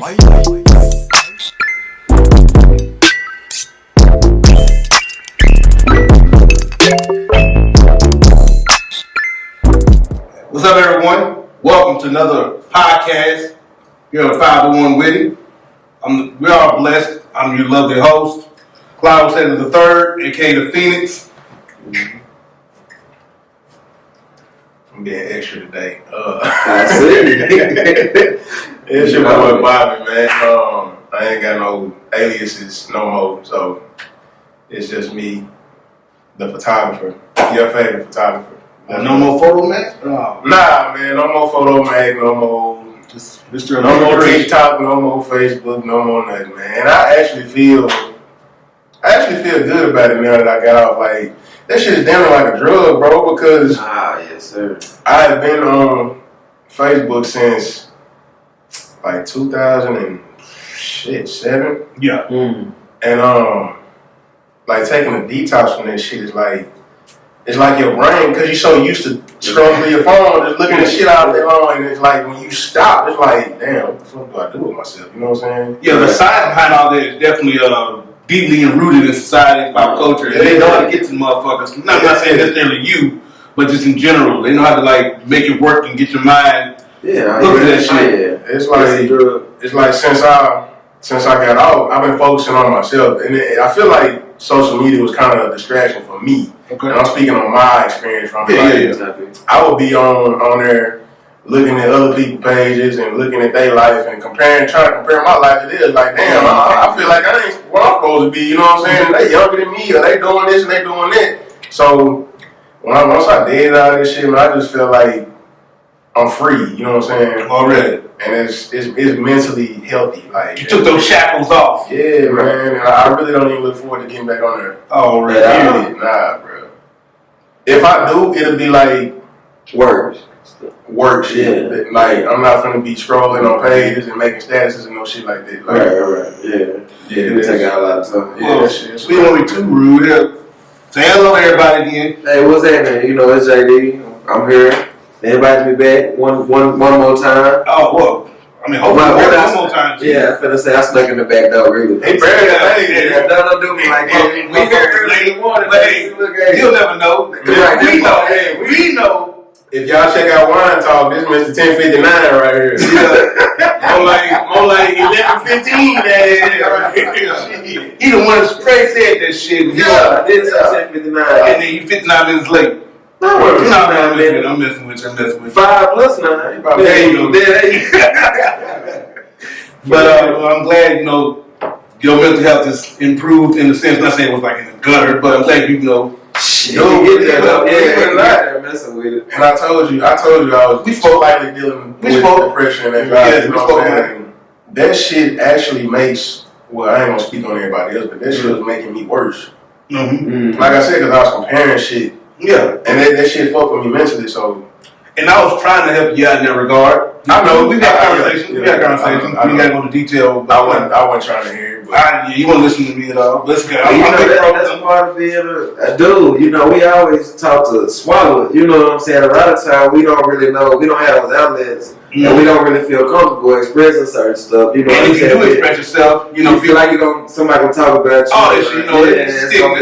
What's up, everyone? Welcome to another podcast here on 501 Witty. We are blessed. I'm your lovely host, Cloud Said the Third, aka the Phoenix. I'm being extra today. I see. It's your boy Bobby, man. I ain't got no aliases no more, so it's just me, the photographer, your favorite photographer. No more photo match? Nah, man, no more photo mag, no more no more TikTok, no more Facebook, no more nothing, man. And I actually feel good about it now that I got off. Like, that shit is damn like a drug, bro, because yes, sir. I have been on Facebook since like 2007. Yeah. And like taking a detox from that shit is like, it's like your brain, because you're so used to scrolling through your phone, just looking at shit out there long, and it's like when you stop, it's like, damn, what the fuck do I do with myself? You know what I'm saying? Yeah, the science behind all that is definitely deeply rooted in society and pop culture. And they know how to get to the motherfuckers. I'm not saying necessarily you, but just in general. They know how to like make it work and get your mind look at that shit. It's like since I got out, I've been focusing on myself, and I feel like social media was kind of a distraction for me. Okay. And I'm speaking on my experience from exactly. I would be on there looking at other people's pages and looking at their life and trying to compare my life to theirs. Like, damn, I feel like I ain't what I'm supposed to be. You know what I'm saying? They younger than me, or they doing this and they doing that. So once I did all this shit, man, I just feel like I'm free. You know what I'm saying? Already. And it's mentally healthy. Like, You took those shackles off. Yeah, man. And I really don't even look forward to getting back on there. Already. Nah, bro. If I do, it'll be like work shit. Yeah. Like, I'm not gonna be scrolling on pages and making statuses and no shit like that. Like, Right. Yeah. It'll take out a lot of time. Yeah, that shit. We won't be too rude here. Say hello to everybody again. Hey, what's happening? You know, it's JD. I'm here. They invited me back one more time. Oh, well. I mean, hopefully one more time. Too. Yeah, I finna say I snuck in the back door, really. Hey, barely. Don't do me like that. We here early in the morning, but hey, you'll never know. Right, We know. If y'all check out Wine Talk, this Mr. 1059 right here. Yeah. more like 11:15. He the one that straight said that shit. Yeah, I did say 10:59. And then you 59 minutes late. I'm messing with you. 5 plus 9. There you go. But I'm glad, your mental health is improved in the sense, I'm not saying it was like in the gutter, but I'm glad you know. Messing with it. And I told you we spoke lightly dealing with depression and anxiety. You know what I'm saying? That shit actually makes, well, I ain't gonna speak on everybody else, but that shit was making me worse. Mm-hmm. Like I said, because I was comparing shit. Yeah. And that shit fucked with me mentally, so. And I was trying to help you out in that regard. I know, we got conversations. We got conversations. We got to go into detail. I wasn't trying to hear it. But you won't listen to me at all. Let's go. That's part of being a dude. We always talk to swallow it. You know what I'm saying? A lot of times we don't really know. We don't have those outlets. Mm-hmm. And we don't really feel comfortable expressing certain stuff. You know and if you do express yourself, you feel like somebody gonna talk about you. Oh, it's stigma.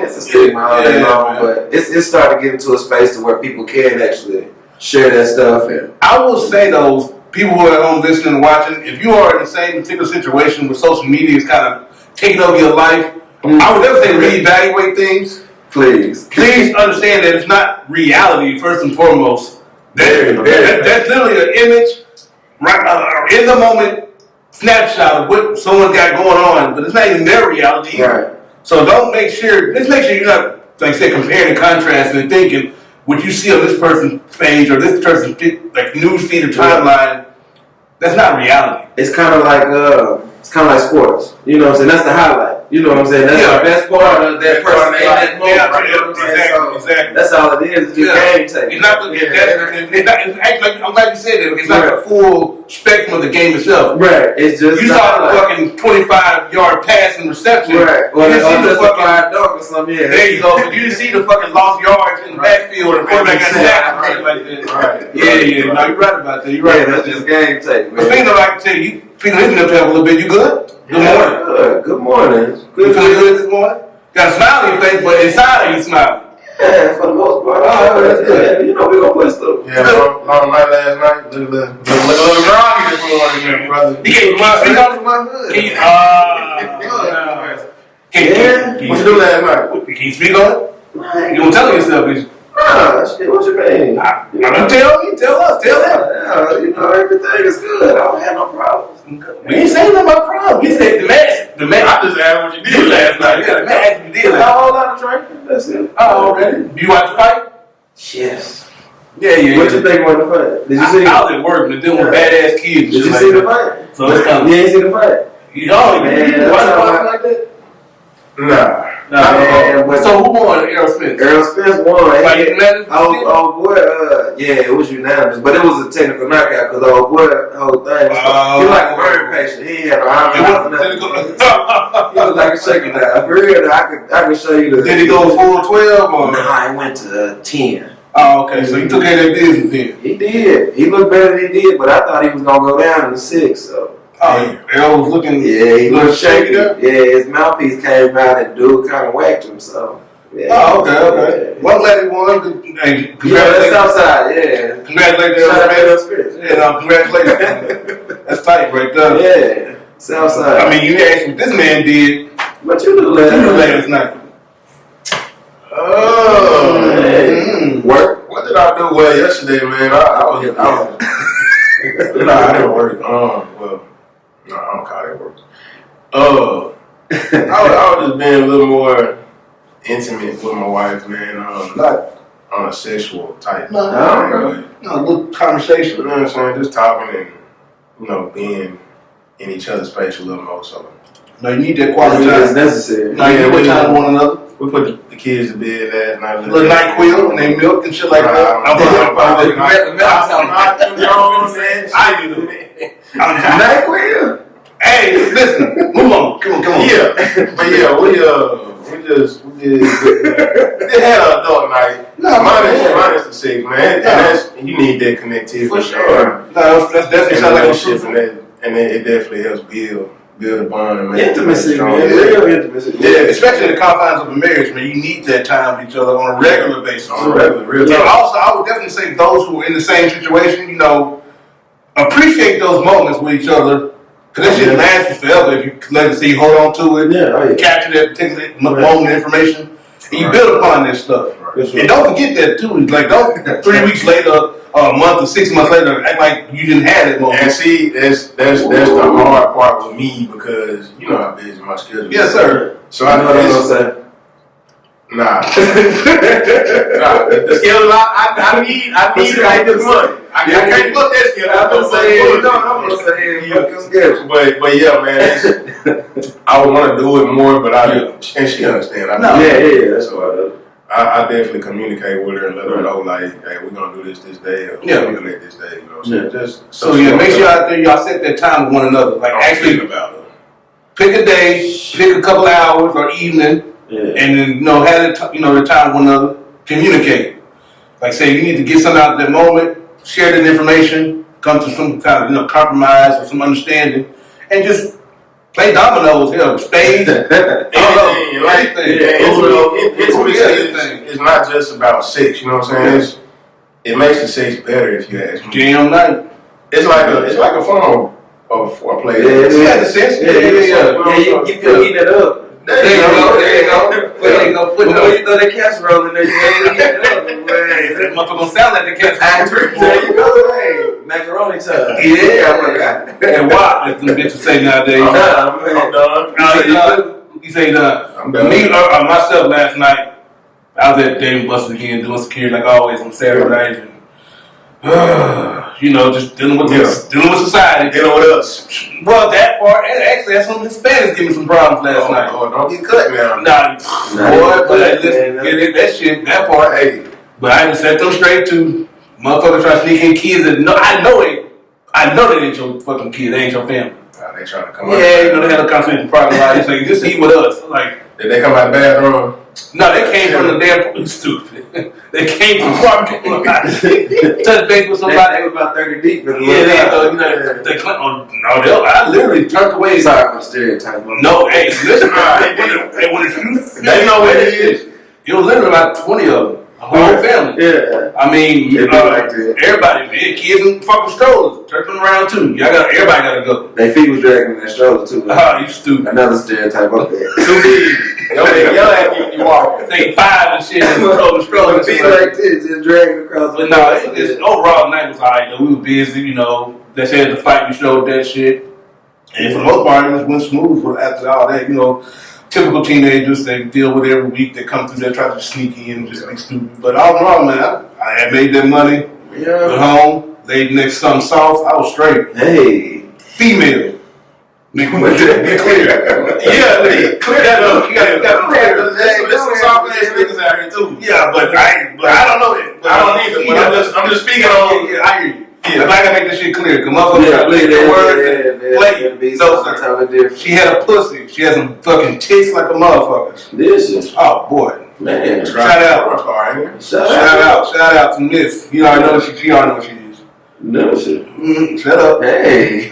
It's a stigma all day long. But it's starting to get into a space to where people can actually share that stuff. And I will say, those people who are at home listening and watching, if you are in the same particular situation where social media is kind of taking over your life, I would never say reevaluate things. Please understand that it's not reality, first and foremost. That's literally an image, right, in the moment snapshot of what someone got going on, but it's not even their reality either. Right. So let's make sure you're not, like I said, comparing and contrasting and thinking what you see on this person's page or this person's like news feed or timeline. That's not reality. It's kind of like sports. You know what I'm saying? That's the highlight. You know what I'm saying? That's the best part of that person in that moment. Yeah, You know what I'm saying? exactly. That's all it is. It's just game taking. It's not I'm glad you said that. It's not the full spectrum of the game itself. Right. It's just you saw the fucking 25-yard pass and reception. Right. Or you see the fucking dunk or something. Yeah. There you go. But you didn't see the fucking lost yards in the backfield or the quarterback got sacked like that. Right. Yeah. No, you're right about that. You're right. That's just game taking. But speaking of, I can tell you, speaking of listening up a little bit, you good? Good morning. Good morning. You feeling good this morning? Got a smile on your face, but inside are you smiling? Yeah, for the most part. Oh, that's good. You know, we gonna put stuff. Yeah, long night last night. Look a little groggy this morning, brother. You can't speak on my hood. What you do last night? Can you speak on it? You don't tell yourself, is you? Nah, shit, what you mean? You tell me, tell us, tell them. You know, everything is good. I don't have no problems. We ain't saying nothing about problems. We said the man. I just asked what you did last night. Yeah, the man asked what you did last night. A whole lot of drinking. That's it. Oh, already? Do you watch the fight? Yes. Yeah. What you think about the fight? Did you see it? I was at work and dealing with badass kids. Did you see the fight? So it's coming. You ain't see the fight? You watch the fight like that? Nah. So who won? Errol Spence. Errol Spence won. Like unanimous? Oh boy, yeah, it was unanimous, but it was a technical knockout because whole thing was he was like a burn patient. He had no arm. He was like a shaking down. For real, I could show you the. Did he go full 12 or? Nah, he went to 10. Oh, okay. So he took care of that business then. He did. He looked better than he did, but I thought he was gonna go down in the 6. So. Oh, Errol was looking. Yeah, he looked shaky. Up? Yeah, his mouthpiece came out and dude kind of whacked him. So. Yeah. Oh, okay. Well, I'm glad he won. Hey, congratulations. Yeah, that's outside. Yeah. Congratulations, Errol Spence. Yeah, congratulations. That's tight right there. Yeah, Southside. I mean, you asked what this man did. What you do last night? Oh, hey. Work. What did I do well yesterday, man? I was I didn't work. Well, no, I don't call that work. I was just being a little more intimate with my wife, man. Not on a sexual type. No, good conversation. You know what I'm saying? Just talking and, being in each other's space a little more. So. No, you need that quality time. It's necessary. No, you need time with one another. We put the kids to bed last night. Little NyQuil and they milk and shit like that. I do. NyQuil. Hey, listen, move on. Come on. Yeah, but yeah, we had an adult night. Minus the 6, man. And you need that connectivity for sure. No, that's definitely something and it definitely helps build a bond and intimacy, man. Real intimacy. Yeah, especially in the confines of a marriage, man. You need that time with each other on a regular basis. Real. And also, I would definitely say those who are in the same situation, appreciate those moments with each other. Because that shit lasts forever if you let it see, hold on to it, capture that particular moment of information, and you build upon this stuff. And don't forget that too. Like, don't 3 weeks later, a month or 6 months later, act like you didn't have that moment. And see, that's the hard part with me because you know how busy my schedule is. Yes, sir. So I know that's what I'm saying. Nah. The schedule I need to make this money. I can't put that schedule. I'm gonna say But yeah, man, I would want to do it more, but and she understands. That's what I do. I definitely communicate with her and let her know, like, hey, we're gonna do this day, or we're gonna let this day, So make sure out there y'all set that time with one another. Like, actually, about it. Pick a day, pick a couple hours or evening, and then have the time with one another. Communicate. Like, say you need to get something out of that moment, share that information, come to some kind of compromise or some understanding, and just play dominoes, spades. It's not just about sex, you know what I'm saying? It makes the sex better if you ask me. Jam night. It's like a form of foreplay. Yeah, the sense. You feel eating it up. There you go. Before you throw that casserole in there, you ain't eating it up. That motherfucker gonna sound like the casserole. There you go. Hey, macaroni time. Yeah. And what? As them bitches say nowadays. I'm done. You say done. I'm done. Me, myself last night, I was at Dave & Buster's again doing security like always on Saturday night. And, You know, just dealing with society. Dealing with us. Well, that part, and actually, that's some Hispanics giving me some problems last night. Oh, don't get cut now. Nah, boy, but listen, that shit, that part, hey. But I had to set them straight too. Motherfuckers try to sneak in kids that I know they ain't your fucking kids, they ain't your family. They trying to come out. Yeah, you know, they had a conversation in the parking lot. It's like, just eat with us. Like, did they come out of the bathroom? No, they came from the damn stupid. They came from the parking lot. Touch base with somebody. They were about 30 deep. Yeah, I literally turned away. Sorry for the stereotype. No, hey, listen, they know what it is. You know, literally about 20 of them. A whole family. Yeah. I mean, everybody, man, kids in fucking strollers. Turn them around too. Everybody gotta go. Their feet was dragging in that stroller too. You stupid. Another stereotype up there. Too big. You walk. Say 5 and shit. Stroller. Feet like this, just dragging across. But no, it's overall the night was alright though. We were busy, you know. They said the fight we showed that shit. And for the most part, it just went smooth after all that, you know. Typical teenagers, they deal with it every week. They come through there, try to sneak in and just be stupid. But all in all, man, I had made that money. Yeah. Went home, laid next to something soft. I was straight. Hey. Female. Nigga, be clear. Yeah, clear that up. You gotta clear. There's some soft ass niggas out here too. Yeah, but I don't know that. I don't either. But I'm just speaking on. Yeah, I hear you. Yeah, I gotta make this shit clear. Cause motherfuckers try to play the words and play. No, sir. She had a pussy. She had some fucking tits like a motherfucker. This is. Oh boy, man. Shout out. Shout out to Miss. You already know she already know what she is. No shit. Shut up. Hey.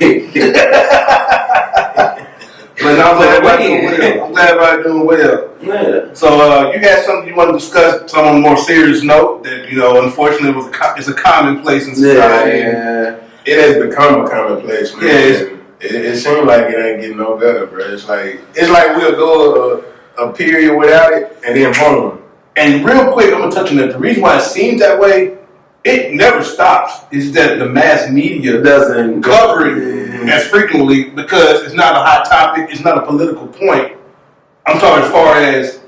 But I'm glad everybody doing well. Yeah. So you had something you want to discuss, some on a more serious note that, you know, unfortunately it's a commonplace in society. Yeah. It has become a commonplace, man. Yeah, it seems like it ain't getting no better, bro. It's like we'll go a period without it, and then boom. And real quick, I'm gonna touch on that. The reason why it seems that way, it never stops. Is that the mass media doesn't cover it as frequently because it's not a hot topic. It's not a political point. I'm talking as far as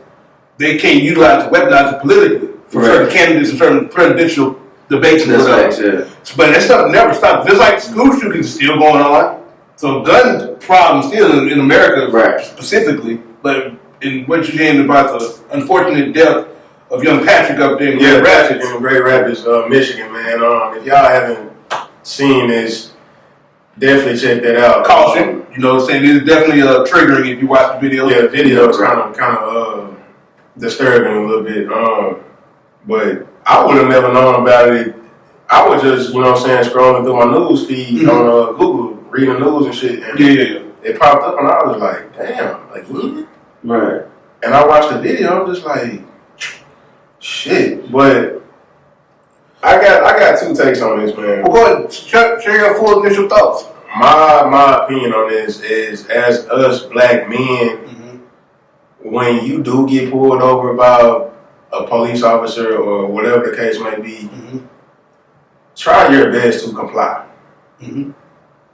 they can't utilize it, weaponize it politically for certain candidates and certain presidential debates and whatever. But that stuff never stops. Just like school shootings are still going on. So gun problems still in America specifically. But in what you're hearing about the unfortunate death of young Patrick up there in Grand Rapids. In Grand Rapids, Michigan, man. If y'all haven't seen this, definitely check that out. Caution. You know what I'm saying? It's definitely triggering if you watch the video. Yeah, the video is kind of disturbing a little bit. But I would have never known about it. I was just, you know what I'm saying, scrolling through my news feed on Google, reading the news and shit. And it popped up and I was like, damn, like, right. And I watched the video, I'm just like, shit. But I got two takes on this, man. Well, go ahead, share your full initial thoughts. My opinion on this is, as us black men, when you do get pulled over by a police officer or whatever the case may be, try your best to comply.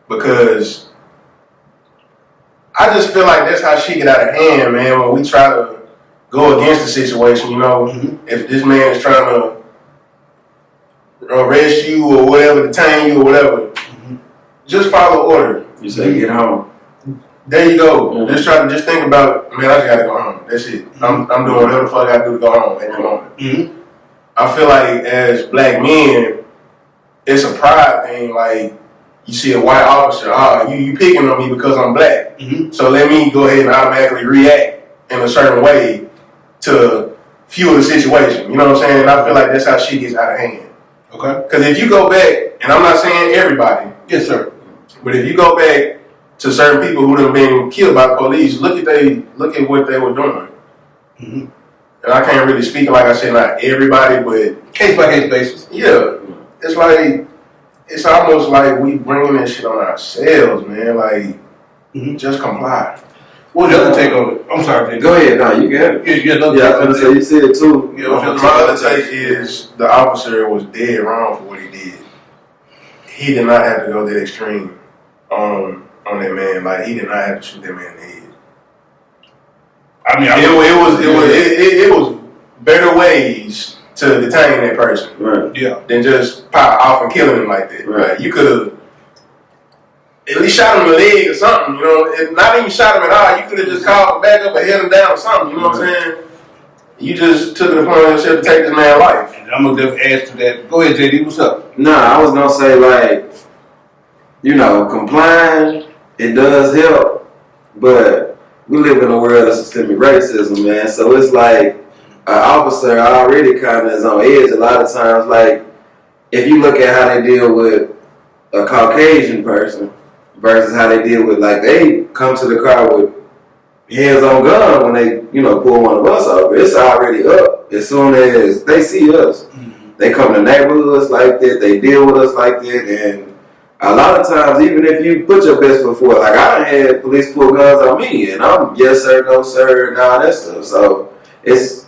Because I just feel like that's how shit get out of hand, man, when we try to go against the situation, you know. If this man is trying to arrest you or whatever, detain you or whatever, just follow order. You say get home. There you go. Just think about, man, I just gotta go home. That's it. I'm doing whatever the fuck I do to go home at the moment. I feel like as black men, it's a pride thing. Like, you see a white officer, you picking on me because I'm black. So let me go ahead and automatically react in a certain way to fuel the situation. You know what I'm saying? I feel like that's how shit gets out of hand. Okay. Because if you go back, and I'm not saying everybody. Yes, sir. But if you go back to certain people who have been killed by the police, look at what they were doing. And I can't really speak, like I said, not everybody, but case by case basis. Yeah. It's almost like we bringing that shit on ourselves, man. Like, just comply. What's your other take on it? I'm sorry, Jay. Go ahead, no, you got it. Yeah, I was gonna say you said it too. My other take is the officer was dead wrong for what he did. He did not have to go that extreme on that man. Like, he did not have to shoot that man in the head. I mean, it was better ways to detain that person. Right. Yeah. Than just pop off and killing him like that. Right. Like, you could have at least shot him in the leg or something, you know. If not even shot him at all, you could have just called him back up and held him down or something, you know what I'm saying? You just took it upon yourself to take this man's life. And I'm gonna just add to that. Go ahead, JD. What's up? Nah, I was gonna say, like, you know, complying, it does help, but we live in a world of systemic racism, man. So it's like an officer already kind of is on edge a lot of times. Like, if you look at how they deal with a Caucasian person versus how they deal with, like, they come to the car with hands on gun when they, you know, pull one of us over. It's already up as soon as they see us. Mm-hmm. They come to neighborhoods like that. They deal with us like that. And a lot of times, even if you put your best foot forward, like I done had police pull guns on me, and I'm yes sir, no sir, and all that stuff. So it's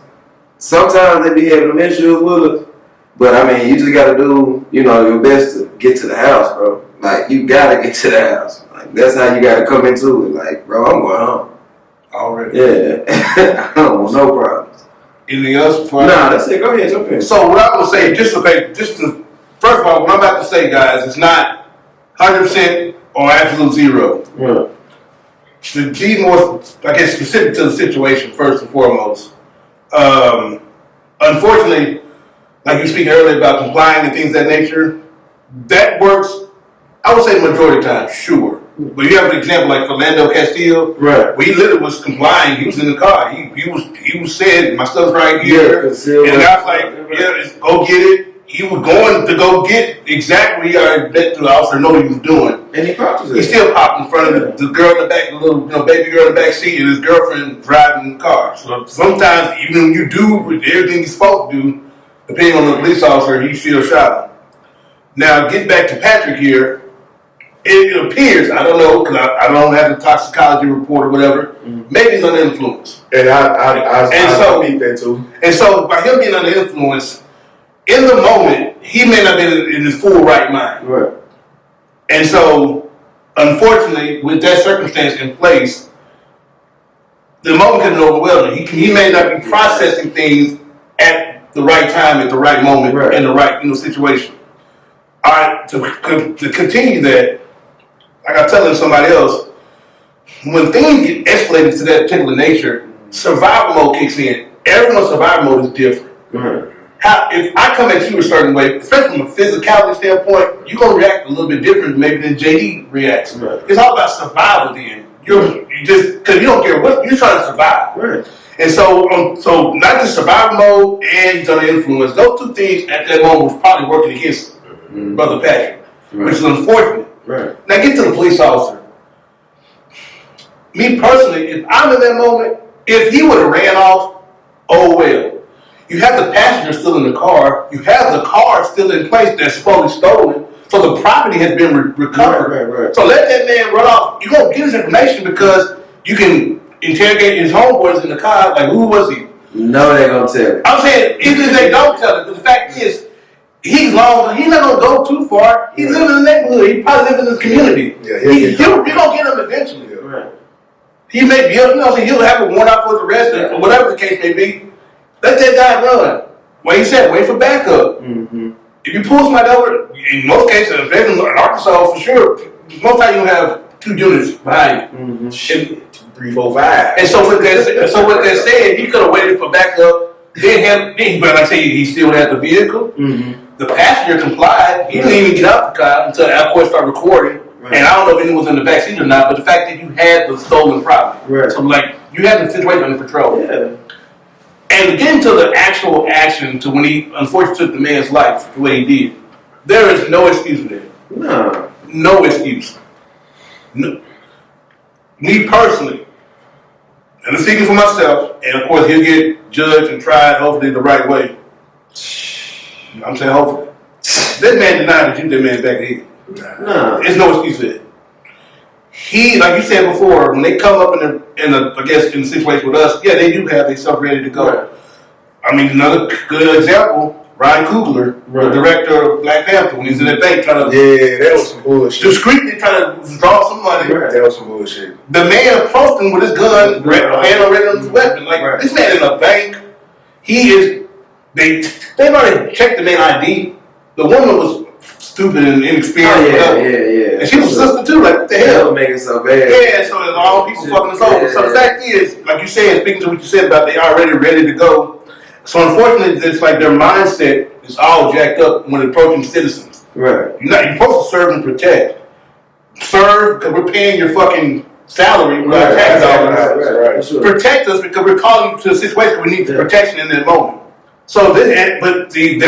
sometimes they be having them issues with us. But I mean, you just got to do, you know, your best to get to the house, bro. Like, you got to get to the house. Like, that's how you got to come into it. Like, bro, I'm going home. Already. Yeah. I don't want no problems. Anything else? Nah, that's it. Go ahead, jump in. So what I would say, just to, first of all, what I'm about to say, guys, it's not 100% or absolute zero. Yeah. To be more, I guess, specific to the situation first and foremost. Unfortunately, like you speak earlier about complying and things of that nature, that works, I would say majority of the time, sure. But you have an example like Philando Castile, Right. where he literally was complying. He was in the car. He was saying, my stuff's right here. Yeah, And the guy's like, yeah, go get it. He was going to go get exactly what he already let the officer know what he was doing. And he popped his He still popped in front of the girl in the back, the little baby girl in the back seat, and his girlfriend driving the car. So sometimes, even when you do everything you're supposed to do, depending on the police officer, he still shot him. Now, get back to Patrick here. It appears, I don't know, because I don't have the toxicology report or whatever, maybe he's under influence. And I repeat that too. And so, by him being under influence, in the moment, he may not be in his full right mind. Right. And so, unfortunately, with that circumstance in place, the moment can overwhelm him. He may not be processing things at the right time, at the right moment, in the right situation. All right, to continue that, like I was telling somebody else, when things get escalated to that particular nature, survival mode kicks in. Everyone's survival mode is different. Right. If I come at you a certain way, especially from a physicality standpoint, you're gonna react a little bit different maybe than JD reacts. Right. It's all about survival then. You just because you don't care what you're trying to survive. Right. And so not just survival mode and he's under influence. Those two things at that moment was probably working against Brother Patrick, which is unfortunate. Right. Now get to the police officer. Me personally, if I'm in that moment, if he would have ran off, oh well. You have the passenger still in the car. You have the car still in place that's supposedly stolen. So the property has been recovered. Right. So let that man run off. You're going to get his information because you can interrogate his homeboys in the car. Like, who was he? No, they're going to tell you. I'm saying, even if they don't tell it, but the fact is, he's not going to go too far. He lives in the neighborhood. He probably lives in his community. Yeah, you're going to get him eventually. Right. He may be, he'll have a warrant out for his arrest or whatever the case may be. Let that guy run. Well, he said, wait for backup. Mm-hmm. If you pull somebody over, in most cases, especially in Arkansas, for sure, most times you have 2 units behind you. Mm-hmm. Shit, 3, 4, 5. And so what they're saying, he could have waited for backup. But like I say, he still had the vehicle. Mm-hmm. The passenger complied. He didn't even get out the car until of course started recording. Right. And I don't know if anyone was in the back seat or not, but the fact that you had the stolen property. Right. So like you had the situation under control. Yeah. And getting to the actual action to when he unfortunately took the man's life the way he did, there is no excuse for that. No excuse. No. Me personally, and I'm speaking for myself, and of course he'll get judged and tried hopefully the right way. I'm saying hopefully. That man denied that you that man back here. No. There's no excuse for that. He, like you said before, when they come up in the situation with us, yeah, they do have themselves ready to go. Right. I mean, another good example, Ryan Coogler, the director of Black Panther, when he's in the bank trying to that was some bullshit. Discreetly trying to withdraw some money. Right. That was some bullshit. The man approached him with his gun, hand on his weapon. Like this man in a bank, he is They already checked the man ID. The woman was stupid and inexperienced. Yeah. And she was a sister too. Like, what the hell? That would make it so bad. Yeah, so there's all people fucking us over. So the fact is, like you said, speaking to what you said about they already ready to go. So unfortunately, it's like their mindset is all jacked up when approaching citizens. Right. You're supposed to serve and protect. Serve because we're paying your fucking salary, right? Tax dollars. Right. Sure. Protect us because we're calling you to a situation we need the protection in that moment. So they're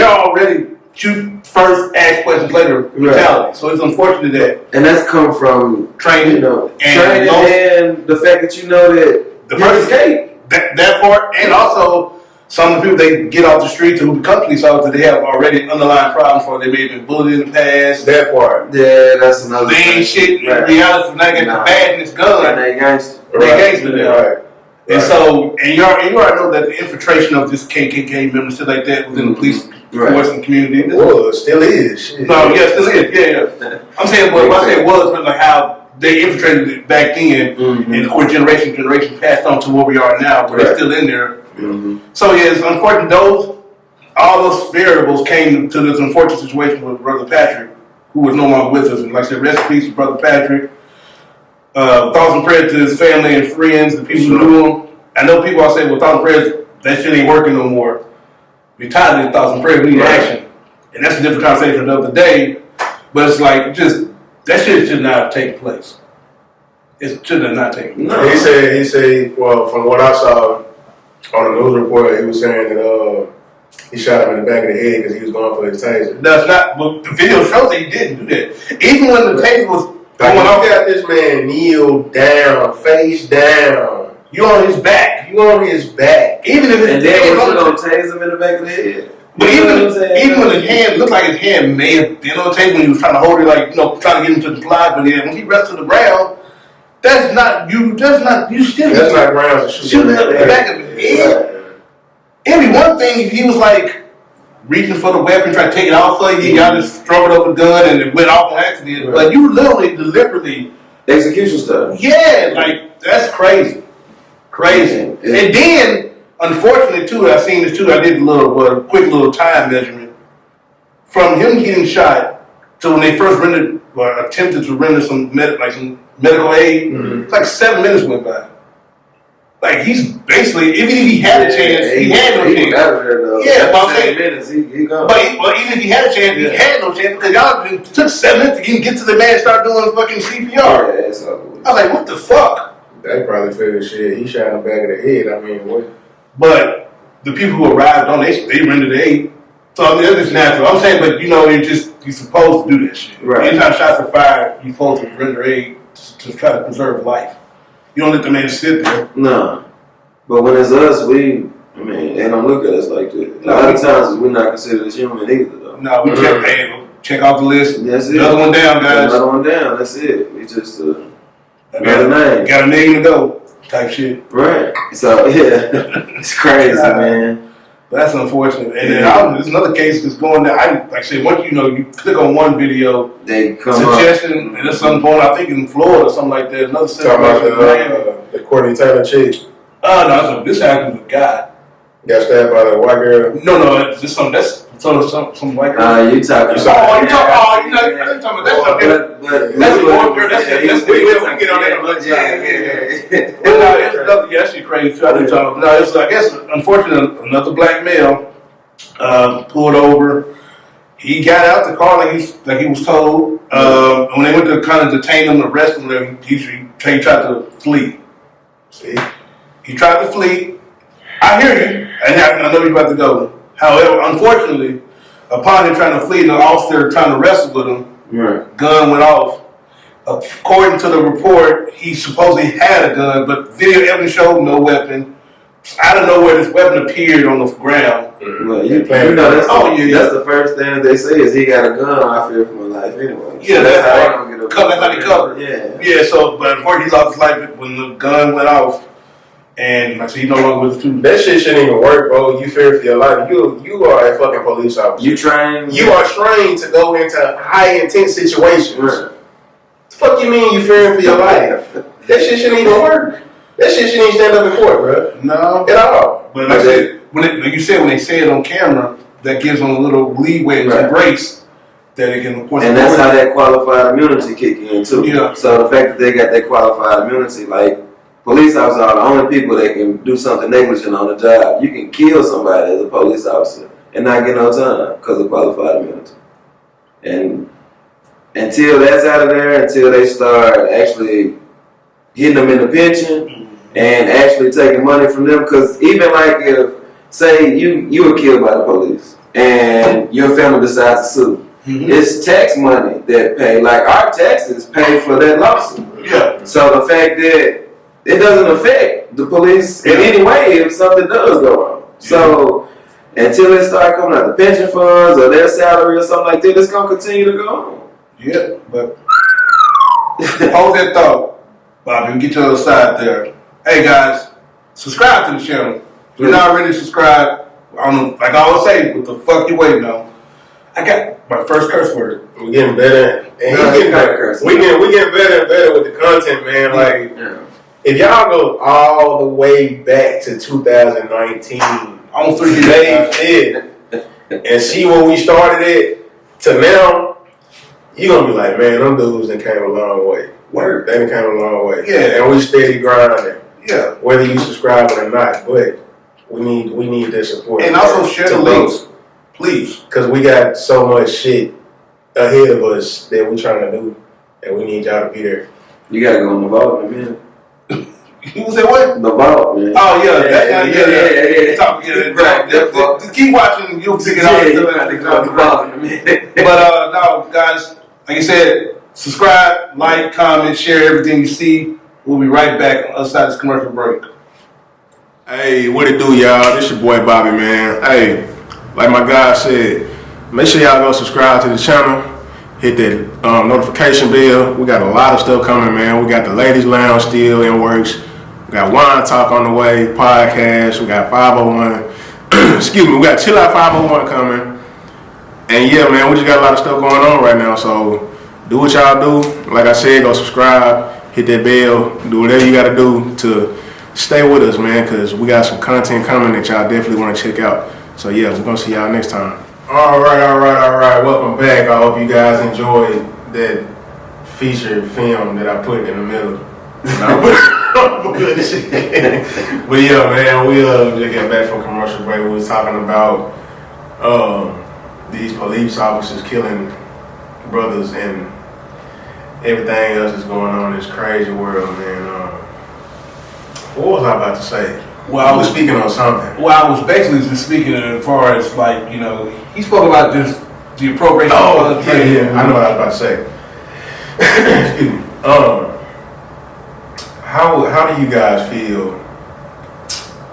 already shoot first, ask questions later mentality. So it's unfortunate that. And that's come from training, and the fact that you know that the person escape. That part, and also some of the people they get off the streets who become police officers, they have already underlying problems for they may have been bullied in the past. That part. Yeah, that's another they ain't shit in reality for not getting the badness gun. And they gangster. They gangster now. Right. And so, and you already know that the infiltration of this KKK members, shit like that, within the police force and community. Well, still is. Shit. No, yeah, still is. Yeah. I'm saying, what I say was, but like how they infiltrated it back then, and of course, generation passed on to where we are now, where they're still in there. So yeah, it's unfortunate. All those variables came to this unfortunate situation with Brother Patrick, who was no longer with us. And like I said, rest in peace, Brother Patrick. Thoughts and prayers to his family and friends, the people who knew him. I know people are saying, well, thoughts and prayers, that shit ain't working no more. We're tired of these thoughts and prayers, we need action. And that's a different conversation the other day. But it's like, that shit should not have taken place. It should have not taken place. No. He said, well, from what I saw on the news report, he was saying that he shot him in the back of the head because he was going for his taser. That's not, well, the video shows that he didn't do that. Even when the taser was like, going off. You got this man kneel down, face down. You on his back. Even if it's dead, you don't tase him in the back of the head. But even when his hand looked like his hand may have been on the table when he was trying to hold it, like, trying to get him to comply, but when he rests to the ground, that's not grounds to shoot him in the back of his head. It'd be one thing if he was like reaching for the weapon, trying to take it off of you, y'all just struggled over the gun and it went off on accident. Right. But you literally, deliberately execution stuff. Yeah, like that's crazy. And then, unfortunately, too, I seen this too. I did a quick little time measurement from him getting shot to when they first rendered or attempted to render some medical aid. It's like 7 minutes went by. Like he's basically, even if he had a chance, he had no chance. Yeah, but I'm saying, he gone. But even if he had a chance, he had no chance because y'all took 7 minutes to get to the man and start doing fucking CPR. Yeah, I was like, what the fuck? They probably figured shit. He shot in the back of the head. I mean, what? But the people who arrived on, they rendered aid. So I mean, that's just natural. I'm saying, but you're supposed to do that shit. Right. Anytime shots are fired, you're supposed to render aid to try to preserve life. You don't let the man sit there. No. But when it's us, they don't look at us like that. A lot of times we're not considered as human either, though. No, we check off the list. That's it. Another one down, guys. Another one down. That's it. We just got a million to go type shit. Right. So yeah, it's crazy, man. That's unfortunate. And then there's another case that's going down. Like I said, once you click on one video, they come suggestion, up. and there's something going on, I think in Florida or something like that. Another talking about the Courtney Taylor chick. No, this happened with a guy. Got stabbed by the white girl? No, it's just some white girl. You talking about I'm talking about that. That's more girl. That's we get on that. Yeah. That's shit crazy too. I didn't talk about. No, it's I guess unfortunately another black male pulled over. He got out the car like he was told. When they went to kind of detain him, arrest him, he tried to flee. See, he tried to flee. I hear you, and I know you're about to go. However, unfortunately, upon him trying to flee, the officer trying to wrestle with him, gun went off. According to the report, he supposedly had a gun, but video evidence showed no weapon. Out of nowhere, this weapon appeared on the ground. Well, that's the first thing that they say is he got a gun. I fear for my life anyway. Yeah, that's how they covered. Yeah. So, but unfortunately, he lost his life when the gun went off. And like I said, he no longer with us too. That shit shouldn't even work, bro. You fear for your life. You are a fucking police officer. You are trained to go into high intense situations. What the fuck you mean you fearing for your life? That shit shouldn't even work. That shit shouldn't even stand up in court, bro. No. At all. But like you said, when they say it on camera, that gives them a little leeway and grace that they can, of course. And that's how that qualified immunity kick in too. Yeah. So the fact that they got that qualified immunity, like police officers are the only people that can do something negligent on the job. You can kill somebody as a police officer and not get no time because of qualified immunity. And until that's out of there, until they start actually hitting them in the pension and actually taking money from them, because even like if, say you were killed by the police and your family decides to sue, it's tax money that pay, like our taxes pay for that lawsuit. Yeah. So the fact that it doesn't affect the police in any way if something does go wrong. So until they start coming out the pension funds or their salary or something like that, it's gonna continue to go on. Yeah, but hold that thought, Bobby, and get your other side there. Hey guys, subscribe to the channel. If you're not already subscribed, I don't know, like I always say, what the fuck you waiting on? I got my first curse word. We're getting better. And getting better. We getting better and better with the content, man. Like, if y'all go all the way back to 2019, on 3 years, May 5th, and see where we started it to now, you're gonna be like, man, them dudes that came a long way. Word. They came a long way. Yeah. And we steady grinding. Yeah. Whether you subscribe or not, but we need their support. And also share the links, please. Because we got so much shit ahead of us that we're trying to do, and we need y'all to be there. You gotta go in the vault in a minute. You said what? The vault, man. Oh yeah. Yeah. Just keep watching, you'll figure it out. But no, guys, like I said, subscribe, like, comment, share everything you see. We'll be right back on the other side of this commercial break. Hey, what it do, y'all? This your boy Bobby, man. Hey, like my guy said, make sure y'all go subscribe to the channel. Hit that notification bell. We got a lot of stuff coming, man. We got the Ladies Lounge still in works. We got Wine Talk on the way, podcast. We got 501. Excuse me, we got Chill Out 501 coming. And yeah, man, we just got a lot of stuff going on right now. So do what y'all do. Like I said, go subscribe, hit that bell, do whatever you got to do to stay with us, man, because we got some content coming that y'all definitely want to check out. So yeah, we're going to see y'all next time. All right. Welcome back. I hope you guys enjoyed that feature film that I put in the middle. But yeah, man, we just got back from commercial break. We was talking about these police officers killing brothers and everything else that's going on in this crazy world, man. What was I about to say? Well, I was speaking on something. Well, I was basically just speaking as far as like, you know, he spoke about just the appropriation. Oh, yeah, I know what I was about to say. Excuse me. How do you guys feel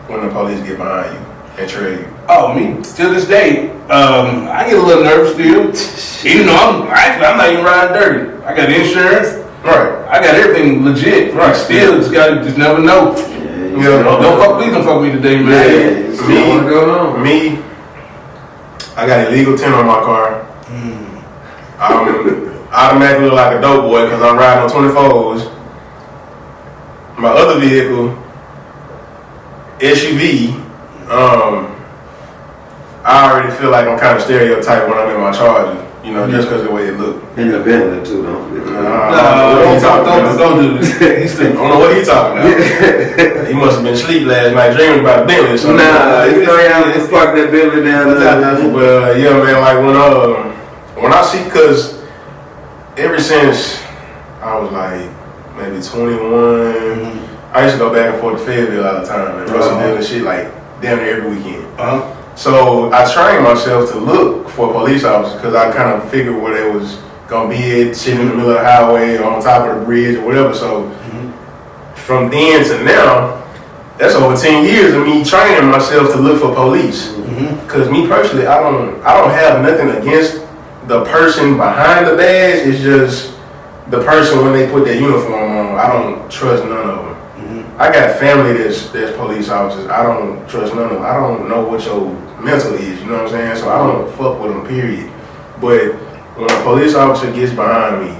when the police get behind you and trail you? Oh, me, to this day, I get a little nervous still. Even though I'm not even riding dirty. I got insurance. Right. I got everything legit. Right. Still, just never know. Yeah. Please don't fuck me today, man. Me, I got illegal 10 on my car. I'm automatically look like a dope boy because I'm riding on 24s. My other vehicle, SUV, I already feel like I'm kind of stereotyped when I'm in my Charger, you know, just because of the way it look. In the Bentley too, don't forget. Don't do this. I don't know what he talking about. He must have been asleep last night dreaming about Bentley or something. Nah, you know y'all just park that Bentley down there. But yeah, man, like when I see, cause ever since I was like maybe 21, I used to go back and forth to Fayetteville all the time and Russellville and shit like damn near every weekend. So I trained myself to look for police officers because I kind of figured where they was gonna be at, sitting in the middle of the highway or on top of the bridge or whatever. So from then to now, that's over 10 years of me training myself to look for police. Because me personally, I don't have nothing against the person behind the badge. It's just the person when they put their uniform on. I don't trust none of them. I got family that's police officers. I don't trust none of them. I don't know what your mental is. You know what I'm saying? So I don't fuck with them. Period. But when a police officer gets behind me,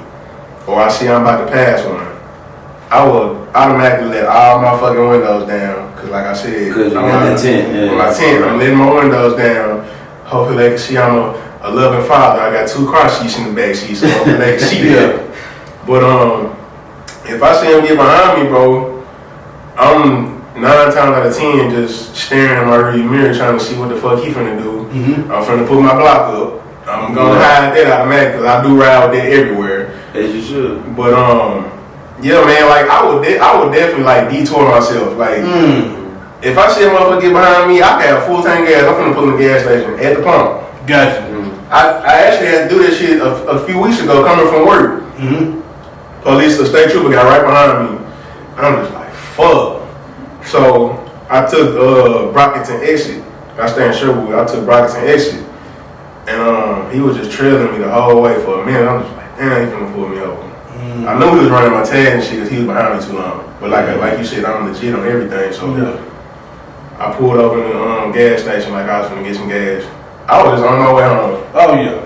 or I see I'm about to pass one, I automatically let all my fucking windows down. Cause like I said, Cause you got that tent. Yeah. With my tent, I'm letting my windows down. Hopefully they can see I'm a loving father. I got 2 car seats in the back seat, so hopefully they can see that. But if I see him get behind me, bro, I'm 9 times out of 10 just staring at my rearview mirror trying to see what the fuck he finna do. I'm finna put my block up. I'm gonna hide that automatically because I do ride with that everywhere. As you should. But yeah, man, like I would definitely like detour myself. Like if I see a motherfucker get behind me, I can have full tank gas. I'm finna put in the gas station at the pump. Gotcha. I actually had to do this shit a few weeks ago coming from work. Police, the state trooper got right behind me. I'm just like, fuck. So I took Brockington exit. I stay in Sherwood. I took Brockington exit. And he was just trailing me the whole way for a minute. I'm just like, damn, he finna pull me over. I knew he was running my tag and shit because he was behind me too long. But like you said, I'm legit on everything. So I pulled over in the gas station like I was finna get some gas. I was just on my way home. Oh yeah.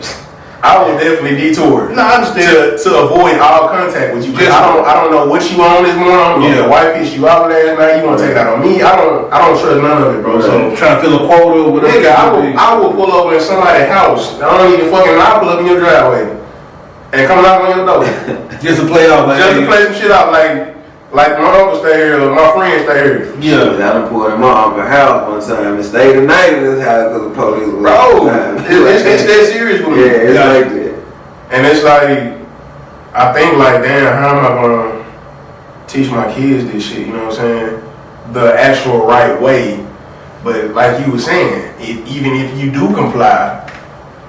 I will definitely detour. No, I understand. To avoid all contact with you. Cause I don't know what you on this morning. Your wife pissed you out last night. You want to take it out on me? I don't trust none of it, bro. So trying to fill a quota or whatever. Nigga, I will pull over in somebody's house. I don't even fucking. I'll pull up in your driveway and come knock on your door. Just to play out, like just to play some shit out, like my uncle stay here or my friend stay here. Yeah, I done pulled him out of my house one time and stayed the night in his house because the police was it's that serious with me. Yeah, it's like that. And it's like, I think like, damn, how am I gonna teach my kids this shit, you know what I'm saying? The actual right way. But like you were saying, even if you do comply,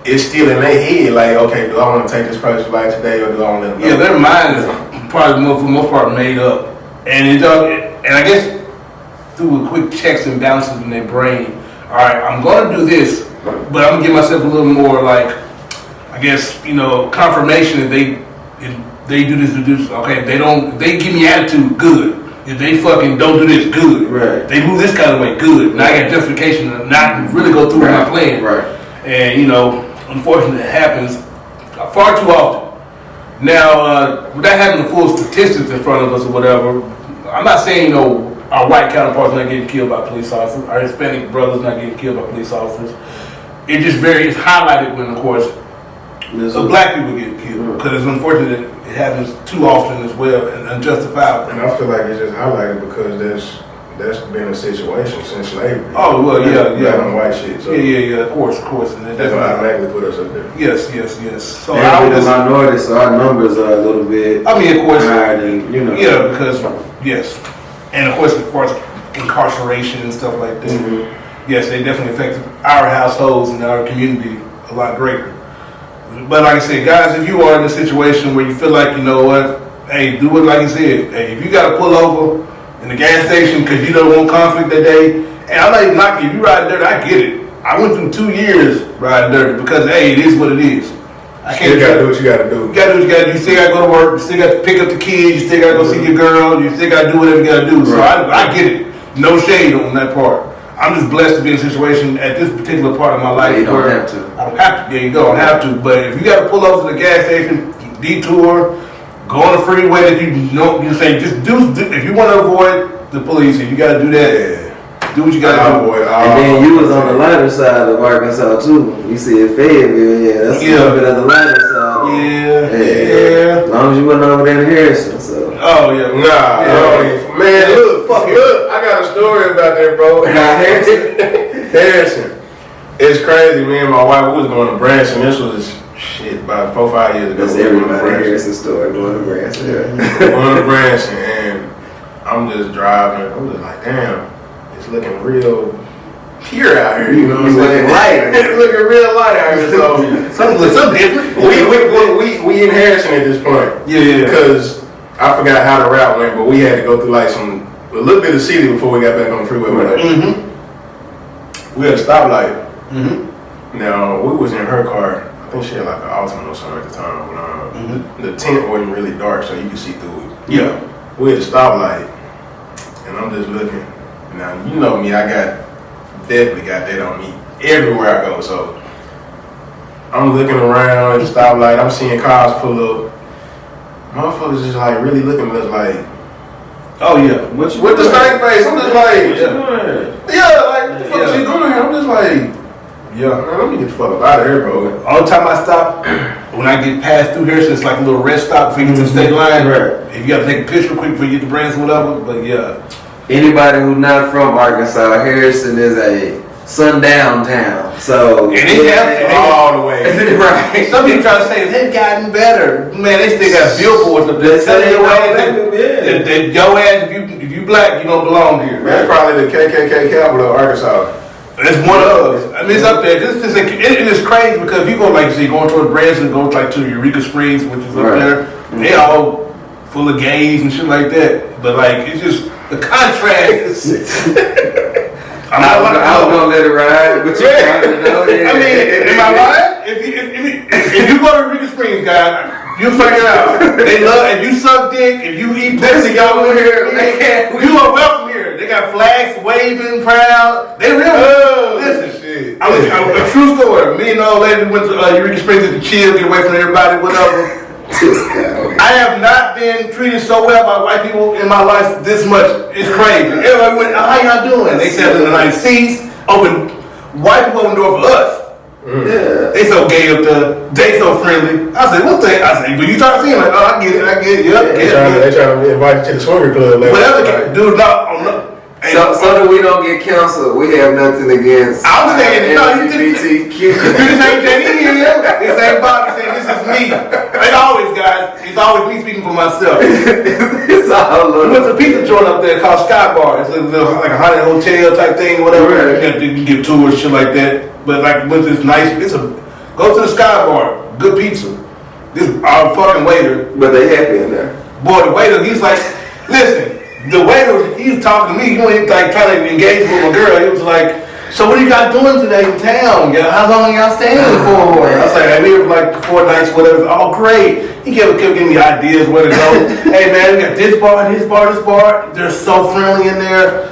it's still in their head, like, okay, do I want to take this person's life today or do I want to let them go? Yeah, their mind is probably for the most part made up. And I guess through a quick checks and balances in their brain, all right, I'm gonna do this, but I'm gonna give myself a little more like, I guess, confirmation that they do this, okay, they give me attitude, good. If they fucking don't do this, good. Right. They move this kind of way, good. Now I got justification to not really go through with my plan. Right. And unfortunately it happens far too often. Now, without having the full statistics in front of us or whatever, I'm not saying, our white counterparts not getting killed by police officers, our Hispanic brothers not getting killed by police officers. It's highlighted when, of course, black people get killed. Because it's unfortunate that it happens too often as well and unjustifiable. And I feel like it's just highlighted because that's been a situation since slavery. Oh, well, yeah. Black and white shit. So Yeah, of course. And that's why automatically put us up there. Yes. So we're the minority, so our numbers are a little bit of course, higher than, Yeah, because, yes. And of course, as far as incarceration and stuff like that, yes, they definitely affected our households and our community a lot greater. But like I said, guys, if you are in a situation where you feel like, you know what, hey, do it like you said. Hey, if you got to pull over in the gas station because you don't want conflict that day, and I'm not even knocking you ride dirty, I get it. I went through 2 years riding dirty because, hey, it is what it is. I can't. You gotta do what you gotta do. You gotta do what you gotta do. You still gotta go to work. You still got to pick up the kids. You still gotta go see your girl. You still gotta do whatever you gotta do. So I get it. No shade on that part. I'm just blessed to be in a situation at this particular part of my life you don't where have to. I don't have to. There you go. I don't have to. But if you gotta pull over to the gas station, detour, go on the freeway that you say just do. If you want to avoid the police, if you gotta do that. Do what you gotta do. And then you was on the lighter side of Arkansas too. You see it Fayetteville, that's a little bit of the lighter side. Yeah. As long as you wasn't over there in Harrison, so. Oh yeah. Man, look, I got a story about that, bro. Harrison. It's crazy. Me and my wife, we was going to Branson. This was about 4 or 5 years ago. That's everybody Harrison story, going to Branson. Going to Branson, and I'm just driving. I'm just like, damn. It's looking real pure out here, you know what I'm saying? Light. It's looking real light out here, so something different. We in Harrison at this point. Yeah. Because I forgot how the route went, but we had to go through like a little bit of city before we got back on the freeway. We had a stoplight. Now we was in her car. I think she had like an Altima or something at the time. But the tent wasn't really dark, so you could see through it. Yeah. We had a stoplight, and I'm just looking. Now, you know me, I definitely got that on me everywhere I go, so I'm looking around at the stoplight, I'm seeing cars pull up. Motherfuckers just like really looking at us like, Oh yeah. What you with the doing? stank face. I'm just like, What you doing? yeah, like what the fuck is she doing here? I'm just like, Yeah. man, let me get the fuck up out of here, bro. All the time I stop, when I get passed through here, so it's like a little rest stop before you get to the state line. Right. If you gotta take a picture quick before you get the brands or whatever, but yeah. Anybody who's not from Arkansas, Harrison is a sundown town. So And they have All the way. right. some people try to say they've gotten better. Man, they still got billboards up there. They say Your ass, yeah. your ass, if you black, you don't belong here. That's probably the KKK capital of Arkansas. It's one of. I mean, it's up there. And it's crazy because if you go like say going towards Branson, go like to Eureka Springs, which is up Right. there. They all full of gays and shit like that. But like it's just the contrast. I was gonna let it ride, but you probably know. Yeah. I mean, am I right? If you go to Eureka Springs, guys, you figure it out. They love if you suck dick, if you eat pussy, y'all over here. You are welcome here. They got flags waving, proud. They really listen. Shit. I was a true story. Me and the old lady went to Eureka Springs to chill, get away from everybody, whatever. I have not been treated so well by white people in my life this much. It's crazy. Everybody went, how y'all doing? They sat in the nice seats, open, white people open the door for us. Yeah. They so gay up there, they so friendly. I said, what the? I said, but you start seeing like, oh, I get it, yep, They trying to invite you to the swinger club. Like, whatever, like, dude, no. So that we don't get canceled, we have nothing against. I'm saying, no, you LGBTQ. this ain't Jenny here. This ain't Bobby saying this is me. Like always, guys, it's always me speaking for myself. It's all We went love. to a pizza joint up there called Sky Bar. It's a little, like a haunted hotel type thing or whatever. Right. You can give tours, shit like that. But like went to this nice, go to the Sky Bar, good pizza. This our fucking waiter, But they happy in there. boy, the waiter, he's like, listen, the waiter, he's talking to me. He wasn't like trying to engage with my girl. He was like, so what are you guys doing today in town? Yeah, how long are y'all staying for? I was like, hey, we were like 4 nights, whatever. Oh, great. He kept giving me ideas where to go. Hey, man, we got this bar, this bar, this bar. They're so friendly in there.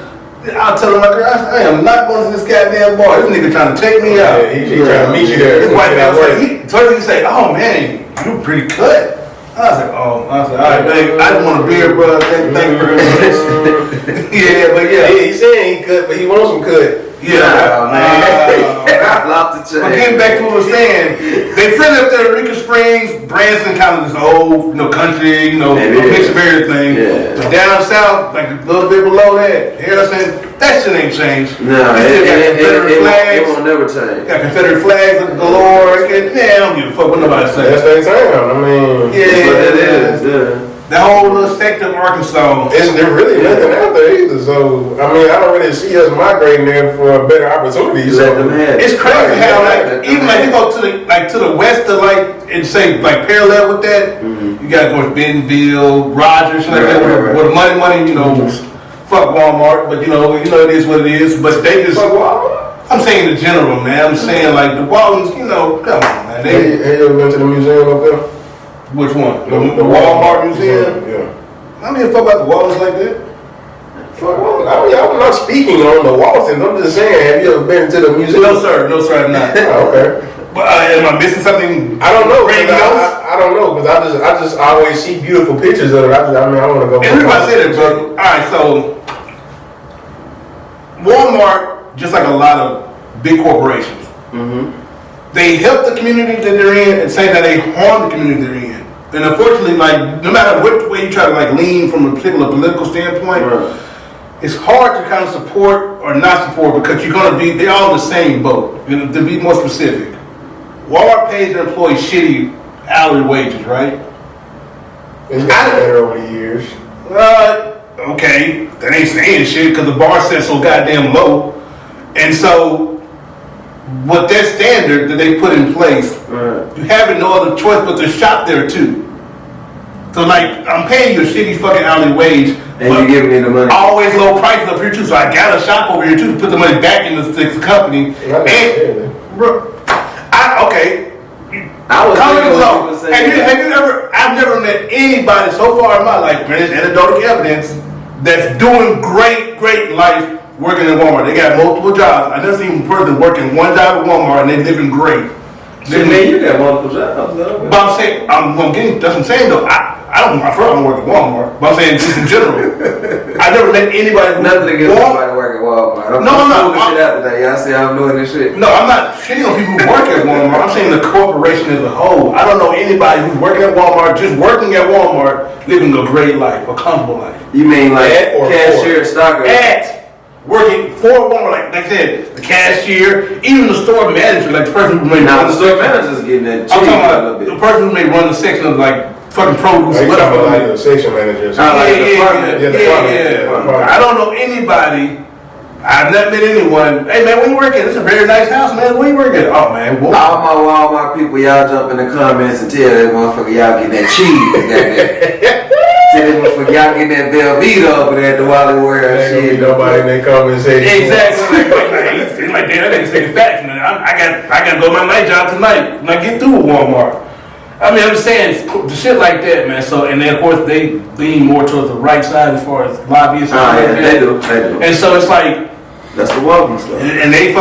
I'll tell my girl, I am not going to this goddamn bar. This nigga trying to take me out. yeah, he trying to meet you there. His white man was like, he say, oh, man, you pretty cut. I was like, all right, babe, I just want a beer, bro. Thank you very much. Yeah, but yeah. He saying he cut, but he wants some cut. Yeah, I love to But change. getting back to what I was saying, they friendly up there at Eureka Springs, Branson, kind of this old, country, a mix of everything. Yeah. But down south, like a little bit below that, Harrison, that shit ain't changed. No, They still got Confederate it flags. won't never change. Got Confederate flags galore. I don't give a fuck what nobody That's says. their town. I mean, Yeah, That's what it is. Yeah. that whole little sect of Arkansas. there's really nothing out there either. So, I mean, I don't really see us migrating there for a better opportunity. Let them have it. It's crazy how Right. even like you go to the west of and say like parallel with that, you gotta go to Bentonville, Rogers, like that, Right. where the money, fuck Walmart, but it is what it is. But they just, I'm saying in general, man. I'm saying like the Waltons, come on, man. Hey, you ever been to the museum up there? Which one? The Walmart Museum? Yeah. I don't give a fuck about the Waltons like that. Fuck, well, I'm not speaking on the Waltons. I'm just saying, have you ever been to the museum? No sir, I'm not. Oh, okay. But am I missing something? I don't know. Grandiose? I don't know because I just always see beautiful pictures of it. I want to go. And here's why I say that, bro. All right, so Walmart, just like a lot of big corporations, they help the community that they're in, and say that they harm the community they're in. And unfortunately, like no matter what way you try to like lean from a particular political standpoint, it's hard to kind of support or not support because they're all in the same boat. To be more specific, Walmart pays their employees shitty hourly wages, right? It's gotten better over the years. Okay, that ain't saying shit because the bar set so goddamn low, and so with that standard that they put in place, you have no other choice but to shop there too. So like, I'm paying you a shitty fucking hourly wage, And you giving me the money. always low prices up here too, so I gotta shop over here too to put the money back in the company. I was Comment thinking what below. you were saying. Have you ever? I've never met anybody so far in my life, man. It's anecdotal evidence that's doing great life working at Walmart. They got multiple jobs. I never seen a person working one job at Walmart and they living great. Shit, man, you got multiple jobs, though. But I'm saying, that's what I'm saying though. I don't work at Walmart, but I'm saying just in general. I never met anybody who Nothing against somebody working at Walmart. I'm shit out today. Y'all see how I'm doing this shit? No, I'm not shitting on people who work at Walmart. I'm saying the corporation as a whole. I don't know anybody who's working at Walmart, just working at Walmart, living a great life, a comfortable life. You mean like cashier, stocker? Working for Walmart, like I said, the cashier, even the store manager, like the person who may run the store manager's getting that cheese. I'm talking about the person who may run the section of like fucking produce. Are you talking about like the section manager? Yeah. I don't know anybody. I've never met anyone. Hey man, where you working? It's a very nice house, man. Where you working? Oh man, all my Walmart people, y'all jump in the comments and tell that motherfucker y'all getting that cheese. Tell that motherfucker y'all getting that Velveeta over there at the Wally Warehouse. Shit, nobody in that comment say exactly. Like that nigga say facts, man. I gotta go to my night job tonight when I get through with Walmart. I mean, I'm just saying the shit like that, man. So, and then of course they lean more towards the right side as far as lobbyists. They do. And so it's like that's the welcome stuff. And they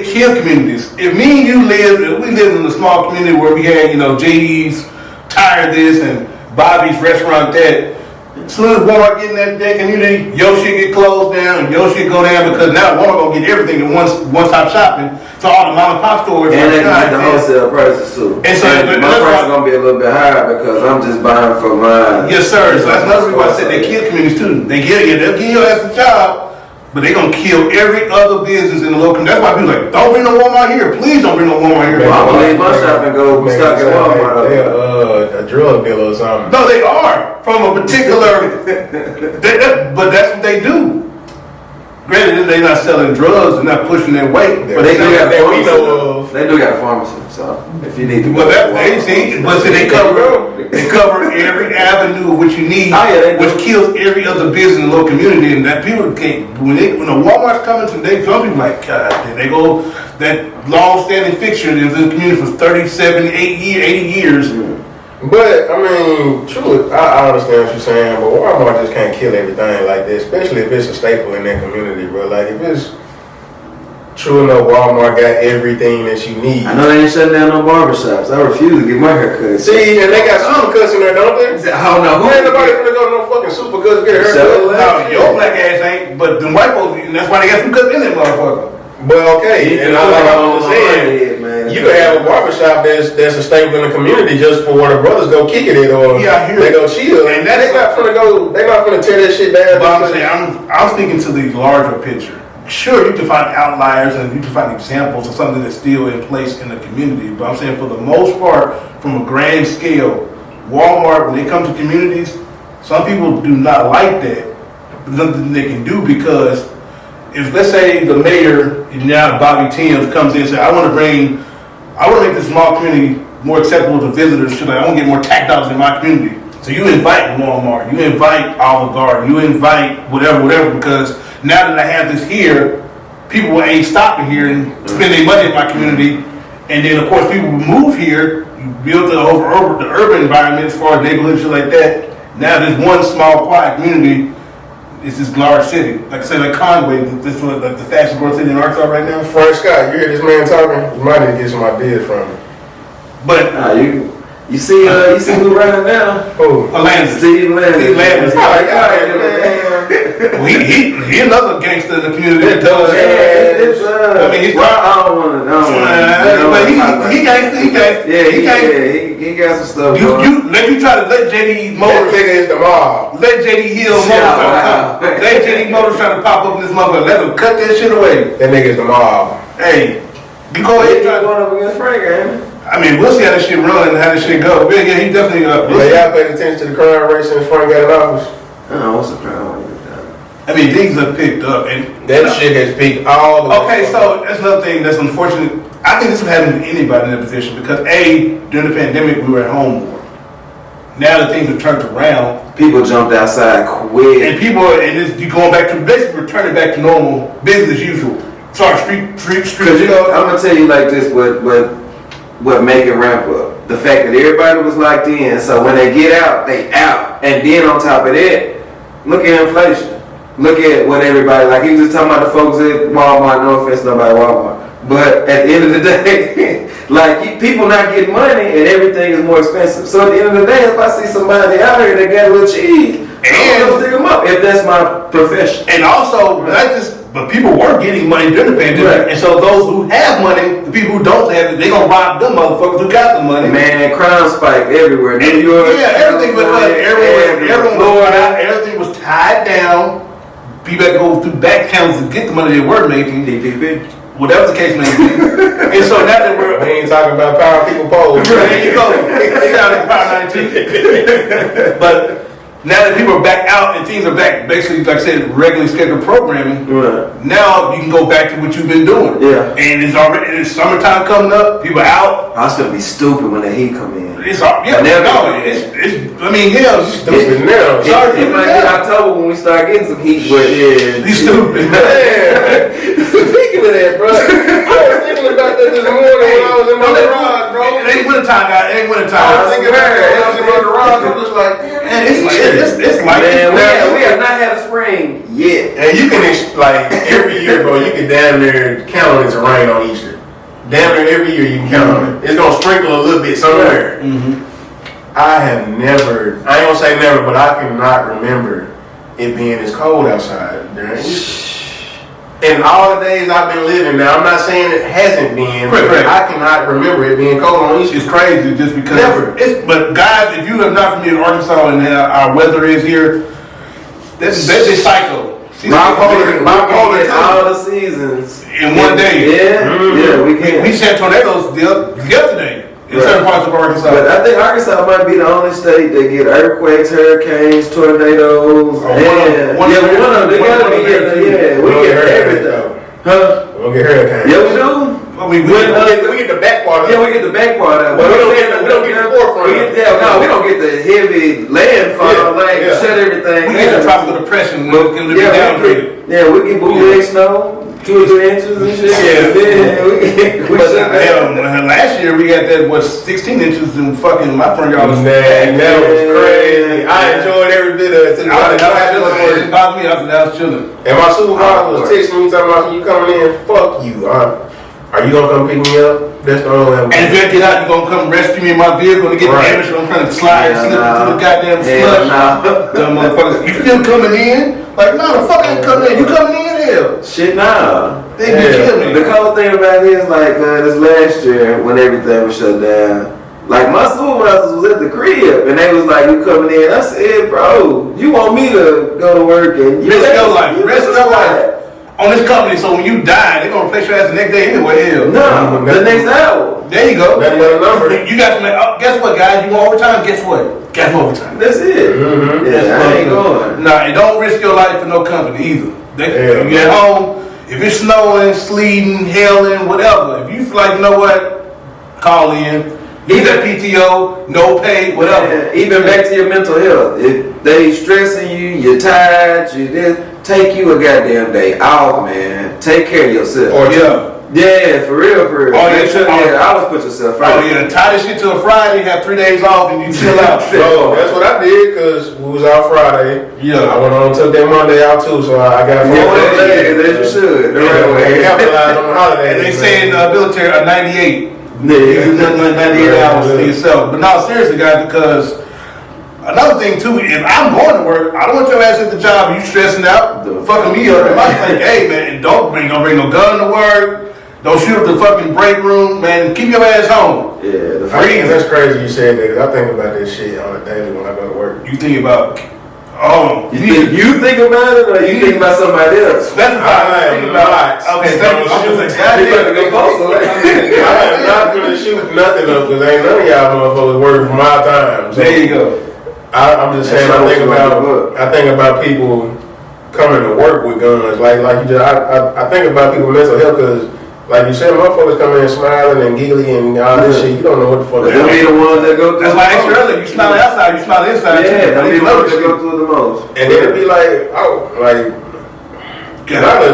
kill communities. If me and you we lived in a small community where we had, JD's Tire this and Bobby's Restaurant that. As soon as Walmart get in that community, your shit get closed down and your shit go down because now Walmart gonna get everything in one-stop shopping. So all the mom and pop stores and they get the wholesale prices too. And so my price is gonna be a little bit higher because I'm just buying for mine. Yes, sir. So that's another reason why I said they kill communities too. They'll give your ass a job, but they gonna kill every other business in the local. That's why people like, don't bring no Walmart here. Please don't bring no Walmart here. I'm gonna leave my shop and go stuck at Walmart. They're a drug dealer or something. No, they are from a particular. But that's what they do. Granted, they're not selling drugs, they're not pushing their weight, but they do got a pharmacy. They do got a pharmacy, so if you need to. Well, they cover every avenue of what you need, which kills every other business in the local community, and that people can't. When a Walmart's coming to, some people like, God, they go that long-standing fixture that's in the community for 37, 80 years. But, I mean, truly, I understand what you're saying, but Walmart just can't kill everything like that, especially if it's a staple in that community, bro. Like, if it's true enough, Walmart got everything that you need. I know they ain't shutting down no barbershops. I refuse to get my hair cut. See, and they got Supercuts in there, don't they? I don't know. Ain't nobody finna go to no fucking Supercuts to get a haircut. No, your black ass ain't, but the white folks, and that's why they got some cuts in that motherfucker. Well, okay, and like I was saying, you could have a barbershop that's a staple in the community just for where the brothers go kick it or they go chill, and they not finna tear that shit down. But I'm saying, I'm speaking to the larger picture. Sure, you can find outliers and you can find examples of something that's still in place in the community, but I'm saying for the most part, from a grand scale, Walmart, when they come to communities, some people do not like that. There's nothing they can do because if, let's say, the mayor, now Bobby Timms, comes in and says, I want to make this small community more acceptable to visitors. I want to get more tax dollars in my community. So you invite Walmart, you invite Olive Garden, you invite whatever, because now that I have this here, people ain't stopping here and spend their money in my community. And then, of course, people will move here, you build the urban environment as far as neighborhoods, shit like that. Now there's one small, quiet community. It's this large city. Like I said, like Conway, this is like the fastest growing city in Arkansas right now. Frank Scott, you hear this man talking? You might need to get some ideas from him. But you see who running now? Who? Landis. Steve Landis. Well, he another gangster in the community. I mean, he's I don't want to. But he gangster. Yeah, he got some stuff. You try to let JD Motors. That nigga is the mob. Let JD Hill Motors. Let JD Motors try to pop up in this motherfucker. Let him cut that shit away. That nigga is the mob. Hey, you go ahead. Going up against Frank, ain't it? I mean, we'll see how this shit run and how this shit go. Yeah, he definitely. Y'all paid attention to the crime rate since Frank got in office. What's the crime rate? I mean, things have picked up, and that shit has peaked all the way. Okay, so that's another thing that's unfortunate. I think this would happen to anybody in that position because during the pandemic we were at home more. Now that things have turned around, people jumped outside quick, and you going back to basically returning back to normal business as usual. Sorry, street. Because I'm gonna tell you like this: what make it ramp up? The fact that everybody was locked in, so when they get out, they out, and then on top of that, look at inflation. Look at what everybody, like he was just talking about the folks at Walmart, no offense to nobody at Walmart, But at the end of the day, like people not getting money and everything is more expensive. So at the end of the day, if I see somebody out here that got a little cheese, I'm gonna stick them up if that's my profession. And also, not just, but people were getting money during the pandemic, and so those who have money, the people who don't have it, they gonna rob them motherfuckers who got the money. Man, crime spiked everywhere. New York, everything because everything was tied down. People had to go through back channels to get the money they were making. DPP. Whatever the case may be. And so now that we ain't talking about power people polls. There you go. Shout out to Power 19. But now that people are back out and things are back, basically, like I said, regularly scheduled programming. Right. Now you can go back to what you've been doing. Yeah. And it's summertime coming up. People are out. I was gonna be stupid when the heat come in. It's I mean, hell, you stupid now. It might be October when we start getting some heat, but yeah, you stupid. Man, speaking of that, bro, I was thinking about that this morning when I was in my garage, bro. It ain't winter time, guys. It ain't winter time. I was thinking about that. I was in my garage. I'm just like, man, it's like we have not had a spring yet. And you can like every year, bro. You can damn near count on it to rain on Easter. Damn near every year you can count on it. It's gonna sprinkle a little bit somewhere. I have never, I ain't gonna say never, but I cannot remember it being this cold outside during Easter. In all the days I've been living now, I'm not saying it hasn't been, but I cannot remember it being cold on Easter. It's crazy just because. Never. But guys, if you are not familiar with Arkansas and how our weather is here, that's a cycle. Bipolar all the seasons in one day. Yeah, we can. We just had tornadoes yesterday in certain parts of Arkansas. But I think Arkansas might be the only state that get earthquakes, hurricanes, tornadoes. One of them. They gotta be we get everything. Huh? We don't get hurricanes. Yeah, we do. We get the back part of it. Yeah, we get the back part of it. But we don't get the forefront. We don't get the heavy landfall, shut everything. We get the tropical depression when it's going to be downgraded. Yeah, we get bootleg snow, 2 or 3 inches and shit. Last year we got that 16 inches in fucking my front yard. Man, that was crazy. I enjoyed every bit of it. It didn't bother me. I was chilling. And my supervisor was texting me talking about you coming in. Fuck you. Are you gonna come pick me up? That's the only way. And if you get out, you gonna come rescue me in my vehicle and get damaged. I'm trying to slide through the goddamn slush. Dumb motherfuckers. You still coming in? Like, no, the fuck ain't coming in. You coming in hell? Shit, nah. They be killing me. The cold thing about it is like this last year when everything was shut down. Like my supervisors was at the crib and they was like, "You coming in?" I said, "Bro, you want me to go to work and risk your life? Risk your life." On this company, so when you die, they're gonna replace your ass the next day anyway. Hell, no, the next hour. There you go. That's the number. You got to guess what, guys? You want overtime? Guess what? Got overtime. That's it. Yeah, I ain't going. Nah, and don't risk your life for no company either. If you're at home, if it's snowing, sleeting, hailing, whatever, if you feel like, you know what, call in. Get that PTO, no pay, whatever. Yeah, even back to your mental health. If they stressing you, you're tired, take you a goddamn day off, man. Take care of yourself. Yeah, for real. I always put yourself first. Oh yeah, tie this shit to a Friday, have 3 days off, and you chill out. Bro, that's what I did because we was out Friday. Yeah, I went on and took that Monday out too, so I got 4 days. As you should. The right way. Capitalize on the holidays. They say in the military 98. Yeah, 98 hours to yourself. But no, seriously, guys, because another thing too, if I'm going to work, I don't want your ass at the job and you stressing out, fucking me up. And I think, hey man, don't bring no gun to work. Don't shoot up the fucking break room, man. Keep your ass home. Yeah, that's crazy you said that. I think about this shit on a daily when I go to work. You think about, you think about it or you think about somebody else? That's what I think about. Okay, thank you. I am not gonna shoot nothing up because ain't none of y'all motherfuckers working for my time. So there you go. I'm just saying. I think about people coming to work with guns. Like you just. I think about people's mental health because. Like you said, motherfuckers come in smiling and giggly and all this shit. You don't know what the fuck they're the ones that go through. That's why I asked you earlier. You smile outside, you smile inside. Yeah, they'll be the ones that go through the most. And then it'd be like,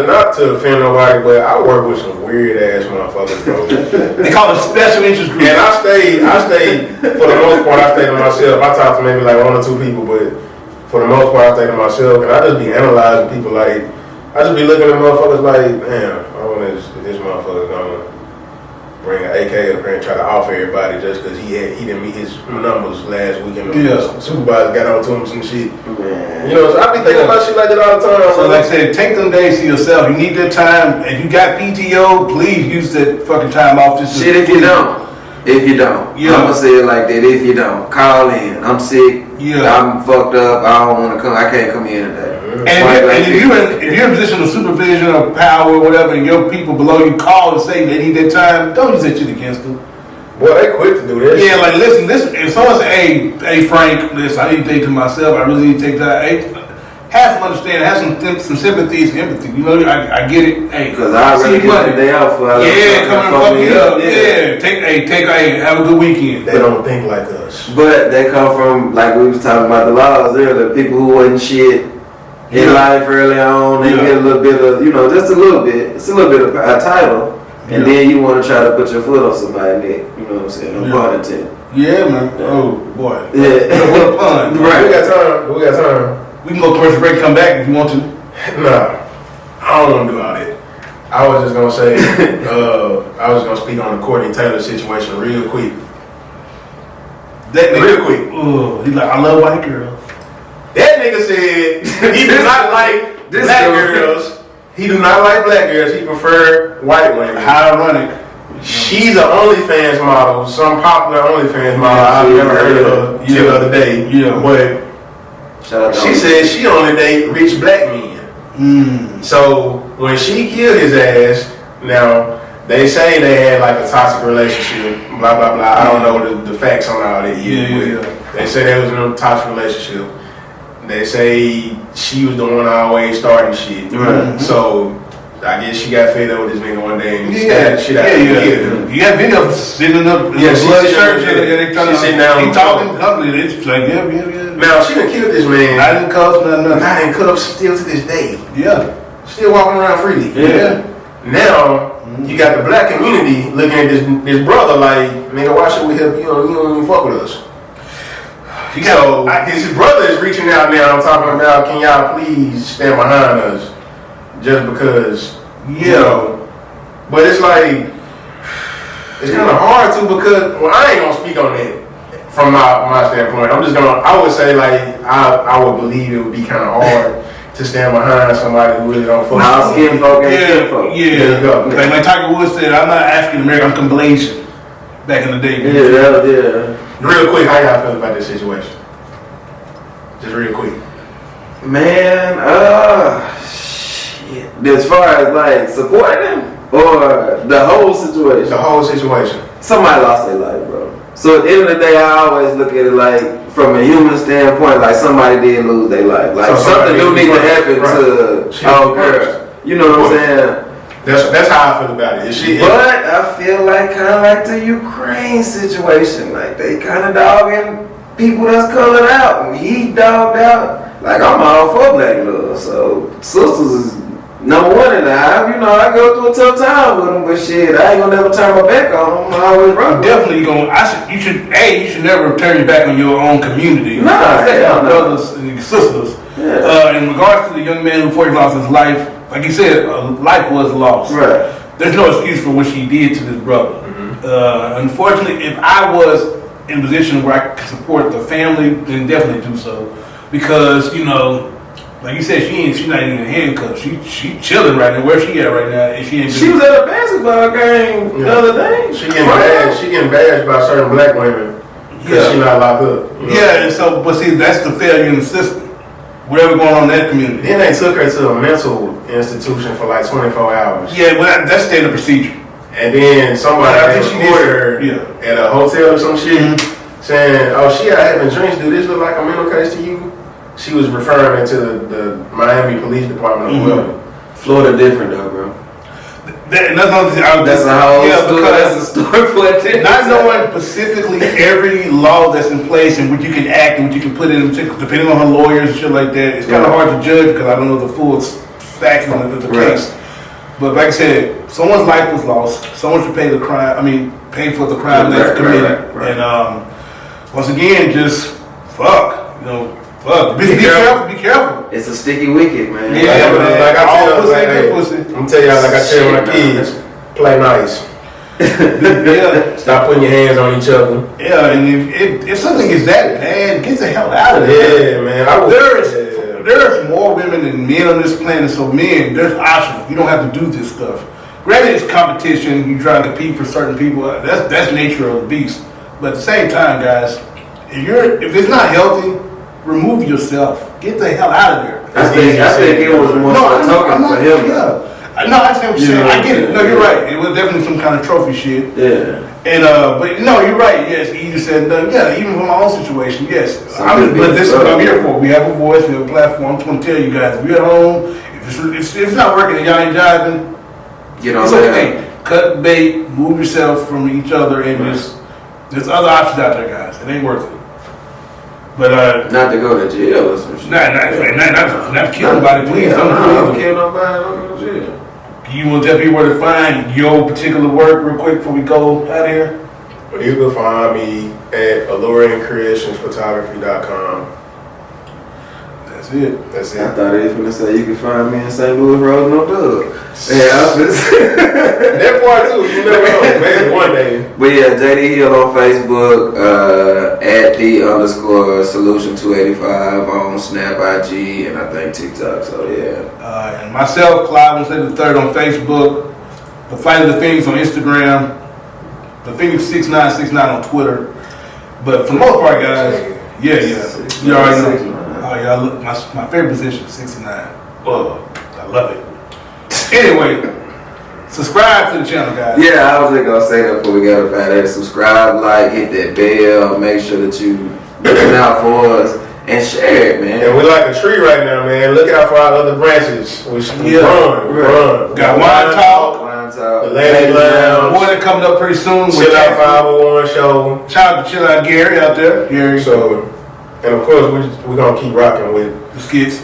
not to offend nobody, but I work with some weird ass motherfuckers, bro. They call it special interest groups. And I stay for the most part. I stay to myself. I talk to maybe like 1 or 2 people, but for the most part, I stay to myself. And I just be analyzing people like. I just be looking at motherfuckers like, damn, I wonder if this motherfucker gonna bring an AK up here and try to off everybody just because he didn't meet his numbers last weekend. The supervisor got on to him some shit. You know, so I be thinking about shit like that all the time. So like I said, take them days to yourself. You need that time. If you got PTO, please use that fucking time off. Just shit, if you don't. If you don't. Yeah. I'm gonna say it like that. If you don't. Call in. I'm sick. Yeah. I'm fucked up. I don't want to come. I can't come in today. And if you're in a position of supervision or power or whatever, and your people below you call and say they need that time, don't use that shit against them. Boy, they quick to do that. Yeah, like listen. If someone say, hey Frank, listen, I need to take to myself. I really need to take that. Hey, have some understanding, have some sympathy, some empathy. You know, I get it. Hey, because I really get the day out for come and fuck me up. Yeah, take have a good weekend. They don't think like us. But they come from, like we was talking about the laws earlier, people who wasn't shit in life early on. They get a little bit of, you know, just a little bit. It's a little bit of a title. And then you want to try to put your foot on somebody's neck. You know what I'm saying? No pun intended. Yeah, man. Oh, boy. Yeah. What a pun. Right. We got time. We can go commercial break and come back if you want to. Nah, I don't want to do all that. I was just going to say, I was going to speak on the Courtney Taylor situation real quick. Real quick. Oh, he's like, I love white girls. That nigga said he does not like black girls. He do not like black girls. He prefer white women. How ironic. She's an OnlyFans model, some popular OnlyFans model. I've never heard of her till the other day. Yeah. But she said she only date rich black men. So when she killed his ass, now they say they had like a toxic relationship, blah blah blah. I don't know the facts on all that yet. They say they was in a toxic relationship. They say she was the one always starting shit. So I guess she got fed up with this nigga one day and stabbed shit out of him. You got videos sitting up in the bloody shirt. She's sitting down. He talking ugly. It's like, yeah. Now she done killed this man. Not in cuffs, nothing. Not in cuffs, still to this day. Yeah. Still walking around freely. Yeah. Now you got the black community looking at this brother like, nigga, why should we help you? You don't even fuck with us. So his brother is reaching out now, talking about, can y'all please stand behind us, just because, you know. But it's like, it's kind of hard to, because, well, I ain't gonna speak on that from my standpoint. I would say like, I would believe it would be kind of hard to stand behind somebody who really don't fuck with us. Skin folk ain't skin folk. Yeah. There you go. Like Tiger Woods said, I'm not African American, I'm Cambodian. Back in the day. Yeah. Real quick, how y'all feel about this situation? Just real quick. Man, shit. As far as like supporting him or the whole situation? The whole situation. Somebody lost their life, bro. So at the end of the day, I always look at it like from a human standpoint, like somebody did lose their life. Like So something do need to happen to our girl. girl. You know what I'm saying? That's how I feel about it. But I feel like kind of like the Ukraine situation. Like they kind of dogging people that's colored out, and he dogged out. Like I'm all for black love, so sisters is number one in the eye. You know, I go through a tough time with them, but shit, I ain't gonna never turn my back on them. I always run. Definitely you should never turn your back on your own community. Nah, your brothers and your sisters. Yeah. In regards to the young man who before he lost his life, like you said, life was lost. Right. There's no excuse for what she did to this brother. Unfortunately, if I was in a position where I could support the family, then definitely do so. Because, you know, like you said, she's not even in handcuffs. She chilling right now. Where's she at right now? And she was at a basketball game the other day. She getting bashed by certain black women because she not locked up. You know? Yeah, and so, but see, that's the failure in the system. Whatever going on in that community. Then they took her to a mental institution for like 24 hours. Yeah, well, that's standard procedure. And then somebody recorded her at a hotel or some shit saying, oh, she out having drinks. Do this look like a mental case to you? She was referring to the Miami Police Department as well. Florida different though, bro. That's a whole story. That's a story for it. Not knowing specifically every law that's in place and what you can act and what you can put in, depending on her lawyers and shit like that, it's kind of hard to judge because I don't know the full facts of the case. But like I said, someone's life was lost. Someone should pay pay for the crime that's committed. Right. And once again, just fuck. Be careful. It's a sticky wicket, man. Yeah, like I I tell my kids, play nice. Yeah. Stop putting your hands on each other. Yeah, and if something is that bad, get the hell out of there. Yeah, man. There's more women than men on this planet, so men, there's options. You don't have to do this stuff. Granted, it's competition. You try to compete for certain people. That's nature of the beast. But at the same time, guys, if it's not healthy, remove yourself. Get the hell out of there. I think it was more token for him. Yeah. No, I understand what you're saying. I get it. No, you're right. It was definitely some kind of trophy shit. Yeah. And but no, you're right. Yes, easier said than done. Yeah, even from my own situation. Yes, but this is what I'm here for. We have a voice. We have a platform. I'm just going to tell you guys. If you're at home, if it's not working and y'all ain't jiving, it's okay. Cut bait. Move yourself from each other, and there's other options out there, guys. It ain't worth it. But not to go to jail or some shit. Not to kill nobody. Please don't kill nobody. Don't go to jail. You want to tell people where to find your particular work real quick before we go out of here? Well, you can find me at alluringcreationsphotography.com. That's it. That's it. I thought he was going to say you can find me in St. Louis Road, no dub. That part too, you never know, maybe one day. But yeah, JD Hill on Facebook, at @the_solution285 on Snap, IG, and I think TikTok. So yeah. And myself, Clive III on Facebook, The Fight of the Phoenix on Instagram, The Phoenix 6969 on Twitter. But for the most part, guys, yeah. You already know. Oh yeah, look, my favorite position, 69. Oh, I love it. Anyway, subscribe to the channel, guys. Yeah, I was just gonna say that before we got up out of there. Subscribe, like, hit that bell, make sure that you looking out for us, and share it, man. And we're like a tree right now, man. Look out for our other branches. We run. Got Wine Talk, the Lady Lounge. One that coming up pretty soon. Chill Out 501 show. Shout out to Chill Out Gary out there. Gary. So, and of course, we're gonna keep rocking with the skits.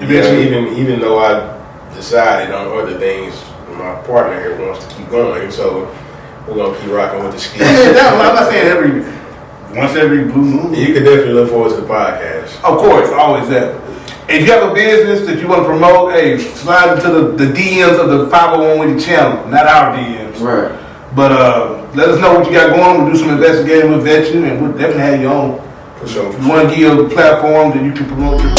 Yeah, even though I decided on other things, my partner here wants to keep going, so we're gonna keep rocking with the skits. I'm not saying once every blue moon. You can definitely look forward to the podcast. Of course, always that. If you have a business that you want to promote, hey, slide into the DMs of the 501 Witty channel, not our DMs. Right. But let us know what you got going. We'll do some investigating, we'll vet you, and we'll definitely have you on. For sure. If you want to give you a platform that you can promote your